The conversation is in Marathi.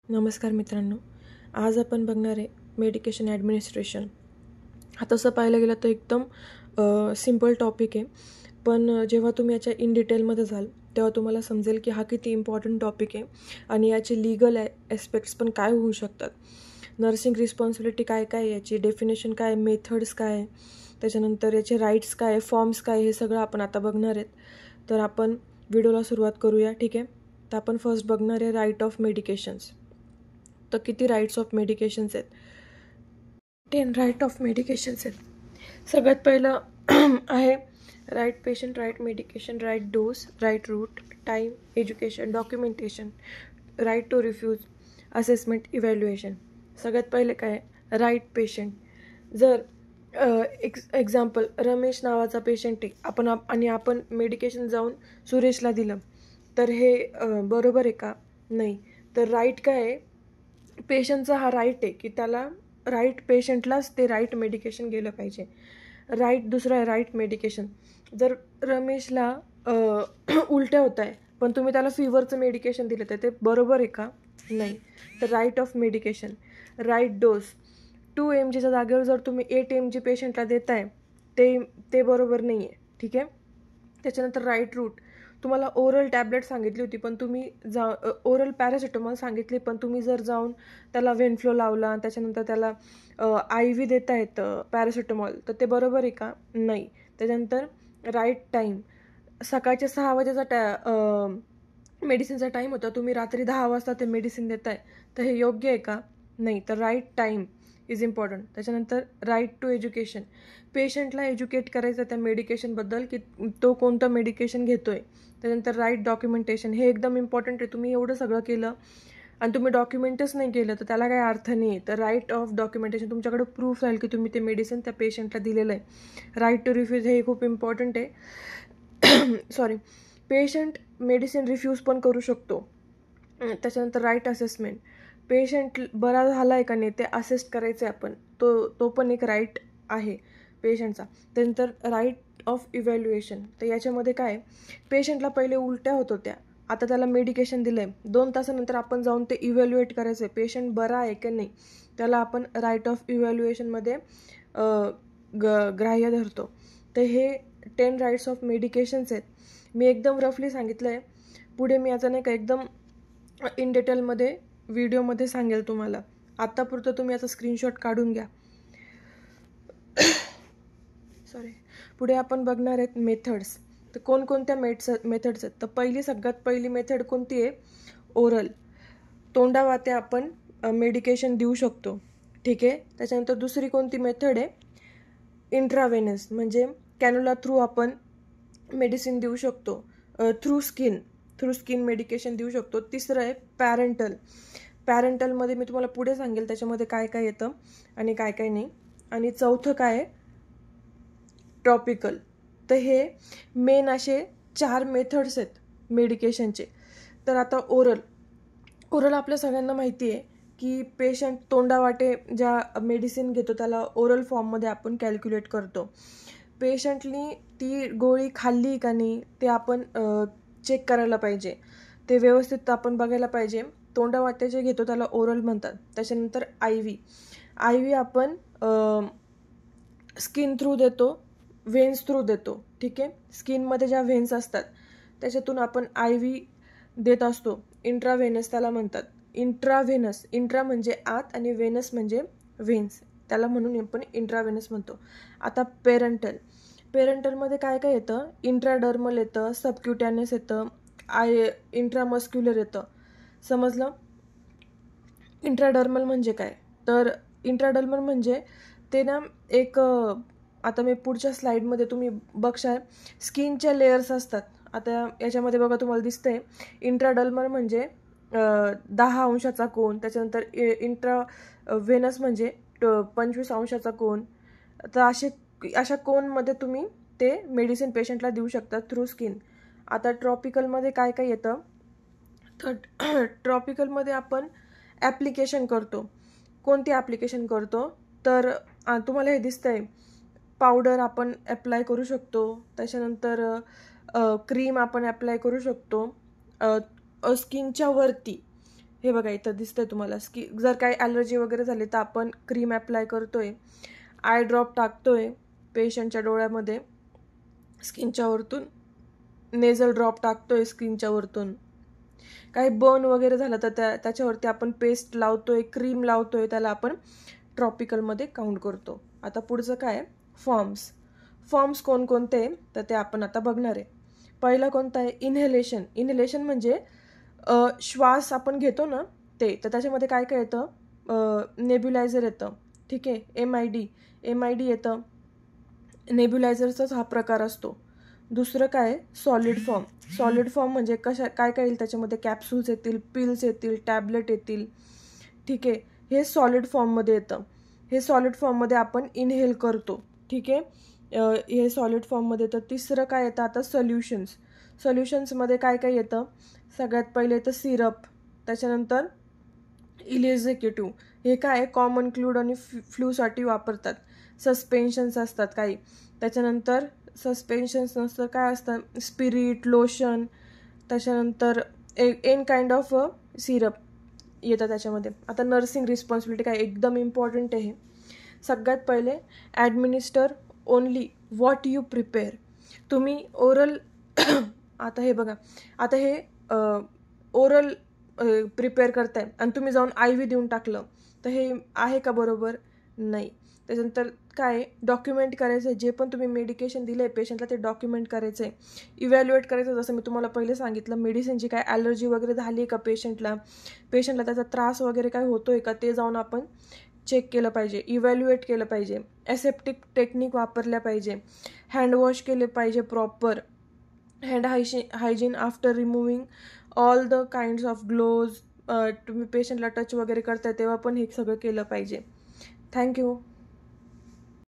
नमस्कार मित्रांनो, आज आपण बघणार आहे मेडिकेशन ॲडमिनिस्ट्रेशन. हा तसं पाहायला गेलं तर एकदम सिम्पल टॉपिक आहे, पण जेव्हा तुम्ही याच्या इन डिटेलमध्ये जाल तेव्हा तुम्हाला समजेल की हा किती इम्पॉर्टंट टॉपिक आहे आणि याचे लिगल ॲस्पेक्ट्स पण काय होऊ शकतात. नर्सिंग रिस्पॉन्सिबिलिटी काय काय आहे, याची डेफिनेशन काय आहे, मेथड्स काय आहे, त्याच्यानंतर याचे राईट्स काय आहे, फॉर्म्स काय, हे सगळं आपण आता बघणार आहेत. तर आपण व्हिडिओला सुरुवात करूया. ठीक आहे, तर आपण फर्स्ट बघणार आहे राईट ऑफ मेडिकेशन्स. तर किती राईट्स ऑफ मेडिकेशन्स आहेत? 10 राईट ऑफ मेडिकेशन्स आहेत. सगळ्यात पहिलं आहे right patient, right medication, right dose, right route, time, education, documentation, right to refuse, assessment, evaluation. सगळ्यात पहिले काय आहे? Right patient. जर एक्झाम्पल रमेश नावाचा पेशंट आहे, आपण मेडिकेशन जाऊन सुरेशला दिलं, तर हे बरोबर आहे का? नाही. तर राईट काय आहे? पेशंटचा हा राईट आहे की त्याला राईट पेशंटलाच ते राईट मेडिकेशन गेलं पाहिजे. राईट. दुसरं आहे राईट मेडिकेशन. जर रमेशला उलट्या होत आहे पण तुम्ही त्याला फीवरचं मेडिकेशन दिलं तर ते बरोबर आहे का? नाही. तर right of medication. Right dose. 2 mgच्या जागेवर जर तुम्ही 8 mg पेशंटला देताय ते बरोबर नाही आहे. ठीक आहे. त्याच्यानंतर राईट रूट. तुम्हाला ओरल टॅबलेट सांगितली होती पण तुम्ही ओरल पॅरासिटामॉल सांगितली पण तुम्ही जर जाऊन त्याला वेनफ्लो लावला, त्याच्यानंतर त्याला IV देता येतं पॅरासिटामॉल, तर ते बरोबर आहे का? नाही. त्याच्यानंतर राईट टाईम. सकाळच्या 6 वाजेचा मेडिसिनचा टाईम होता, तुम्ही रात्री 10 वाजता ते मेडिसिन देताय, तर हे योग्य आहे का? नाही. तर राईट टाईम इज इम्पॉर्टंट. त्याच्यानंतर राईट टू एज्युकेशन. पेशंटला एज्युकेट करायचं त्या मेडिकेशनबद्दल की तो कोणतं मेडिकेशन घेतो आहे. त्याच्यानंतर राईट डॉक्युमेंटेशन. हे एकदम इम्पॉर्टंट आहे. तुम्ही एवढं सगळं केलं आणि तुम्ही डॉक्युमेंटच नाही केलं तर त्याला काही अर्थ नाही आहे. तर राईट ऑफ डॉक्युमेंटेशन. तुमच्याकडे प्रूफ राहील की तुम्ही ते मेडिसिन त्या पेशंटला दिलेलं आहे. Right to refuse. हे खूप इम्पॉर्टंट आहे. सॉरी. पेशंट मेडिसिन रिफ्यूज पण करू शकतो. त्याच्यानंतर राईट असेसमेंट. पेशंट बरा झाला आहे का नाही ते असेस करायचं आहे आपण, तो पण एक राईट आहे पेशंटचा. त्यानंतर राईट ऑफ इव्हॅल्युएशन. तर याच्यामध्ये काय, पेशंटला पहिले उलट्या होत होत्या, आता त्याला मेडिकेशन दिलं आहे, 2 तासानंतर आपण जाऊन ते इव्हॅल्युएट करायचं आहे पेशंट बरा आहे की नाही, त्याला आपण राईट ऑफ इव्हॅल्युएशनमध्ये ग्राह्य धरतो. तर हे 10 राईट्स ऑफ मेडिकेशन्स आहेत. मी एकदम रफली सांगितलं आहे. पुढे मी याचा नाही का एकदम इन डिटेलमध्ये व्हिडिओमध्ये सांगेल तुम्हाला. आत्तापुरतं तुम्ही याचा स्क्रीनशॉट काढून घ्या. सॉरी. पुढे आपण बघणार आहेत मेथड्स. तर कोणकोणत्या मेथड्स आहेत? तर सगळ्यात पहिली मेथड कोणती आहे? ओरल. तोंडावाटे आपण मेडिकेशन देऊ शकतो. ठीक आहे. त्याच्यानंतर दुसरी कोणती मेथड आहे? इंट्रावेनस, म्हणजे कॅन्युला थ्रू आपण मेडिसिन देऊ शकतो. थ्रू स्किन मेडिकेशन देऊ शकतो. तिसरं आहे पॅरेंटलमध्ये मी तुम्हाला पुढे सांगेल त्याच्यामध्ये काय काय येतं आणि काय काय नाही. आणि चौथं काय आहे? ट्रॉपिकल. तर हे मेन असे 4 मेथड्स आहेत मेडिकेशनचे. तर आता ओरल आपल्या सगळ्यांना माहिती आहे की पेशंट तोंडावाटे ज्या मेडिसिन घेतो त्याला ओरल फॉर्ममध्ये आपण कॅल्क्युलेट करतो. पेशंटनी ती गोळी खाल्ली का नाही ते आपण चेक करायला पाहिजे, ते व्यवस्थित आपण बघायला पाहिजे. तोंडावाटे जे घेतो त्याला ओरल म्हणतात. त्याच्यानंतर IV आपण स्किन थ्रू देतो, व्हेन्स थ्रू देतो. ठीक आहे. स्किनमध्ये ज्या व्हेन्स असतात त्याच्यातून आपण IV देत असतो. इंट्राव्हेनस त्याला म्हणतात. इंट्रा म्हणजे आत आणि व्हेनस म्हणजे व्हेन्स, त्याला म्हणून आपण इंट्राव्हेनस म्हणतो. आता पेरेंटलमध्ये काय काय येतं? इंट्राडर्मल येतं, सबक्युटॅनियस येतं, इंट्रामस्क्युलर येतं. समजलं? इंट्राडर्मल म्हणजे काय? तर इंट्राडर्मल म्हणजे ते ना एक आता मी पुढच्या स्लाईडमध्ये तुम्ही बघशाल स्किनच्या लेयर्स असतात. आता याच्यामध्ये बघा तुम्हाला दिसतंय इंट्राडर्मल म्हणजे 10 अंशाचा कोन, त्याच्यानंतर इंट्राव्हेनस म्हणजे 25 अंशाचा कोन. तर अशा कोनमध्ये तुम्ही ते मेडिसिन पेशंटला देऊ शकता थ्रू स्किन. आता ट्रॉपिकलमध्ये काय काय येतं? तर ट्रॉपिकलमध्ये आपण ॲप्लिकेशन करतो. कोणती ॲप्लिकेशन करतो? तर तुम्हाला हे दिसतंय पावडर आपण ॲप्लाय करू शकतो. त्याच्यानंतर क्रीम आपण ॲप्लाय करू शकतो स्किनच्या वरती. हे बघा इथं दिसतंय तुम्हाला जर काही ॲलर्जी वगैरे झाली तर आपण क्रीम अप्लाय करतोय, आय ड्रॉप टाकतोय पेशंटच्या डोळ्यामध्ये स्किनच्या वरतून, नेझल ड्रॉप टाकतोय स्किनच्या वरतून. काही बर्न वगैरे झालं तर त्याच्यावरती आपण पेस्ट लावतोय, क्रीम लावतोय, त्याला आपण ट्रॉपिकलमध्ये काउंट करतो. आता पुढचं काय, फॉर्म्स कोणकोणते तर ते आपण आता बघणार आहे. पहिलं कोणतं आहे, इन्हेलेशन म्हणजे श्वास आपण घेतो ना ते, तर त्याच्यामध्ये काय काय येतं, नेब्युलायझर येतं, ठीक आहे, एम आय डी येतं, नेब्युलायझरचाच हा प्रकार असतो. दुसरं काय, सॉलिड फॉर्म म्हणजे काय काय येईल त्याच्यामध्ये, कॅप्सूल्स येतील, पिल्स येतील, टॅबलेट येतील, ठीक आहे, हे सॉलिड फॉर्ममध्ये येतं. हे सॉलिड फॉर्ममध्ये आपण इनहेल करतो, ठीक आहे, हे सॉलिड फॉर्ममध्ये येतं. तिसरं काय येतं आता, सोल्युशन्समध्ये काय काय येतं, सगळ्यात पहिले येतं सिरप, त्याच्यानंतर इलेझेक्युटिव्ह, हे काय कॉमन क्लूड आणि फ्लूसाठी वापरतात. सस्पेन्शन्स असतात काही, त्याच्यानंतर सस्पेन्शन्स नसतं काय असतं, स्पिरिट, लोशन, त्याच्यानंतर एन काइंड ऑफ सिरप येतं त्याच्यामध्ये. आता नर्सिंग रिस्पॉन्सिबिलिटी काय, एकदम इम्पॉर्टंट आहे. सगळ्यात पहिले administer only what you prepare. तुम्ही ओरल आता हे बघा, आता हे ओरल प्रिपेअर करताय आणि तुम्ही जाऊन IV देऊन टाकलं तर हे आहे का बरोबर, नाही. त्याच्यानंतर काय, डॉक्युमेंट करायचं आहे, जे पण तुम्ही मेडिकेशन दिलं आहे पेशंटला ते डॉक्युमेंट करायचं आहे, इव्हॅल्युएट करायचं. जसं मी तुम्हाला पहिले सांगितलं, मेडिसिनची काय ॲलर्जी वगैरे झाली आहे का पेशंटला त्याचा त्रास वगैरे काय होतो आहे का ते जाऊन आपण चेक केलं पाहिजे, इव्हॅल्युएट केलं पाहिजे, ॲसेप्टिक टेक्निक वापरल्या पाहिजे, हँडवॉश केले पाहिजे proper, hand hygiene after removing all the kinds of gloves. तुम्ही पेशंटला टच वगैरे करताय तेव्हा पण हे सगळं केलं पाहिजे. थँक्यू.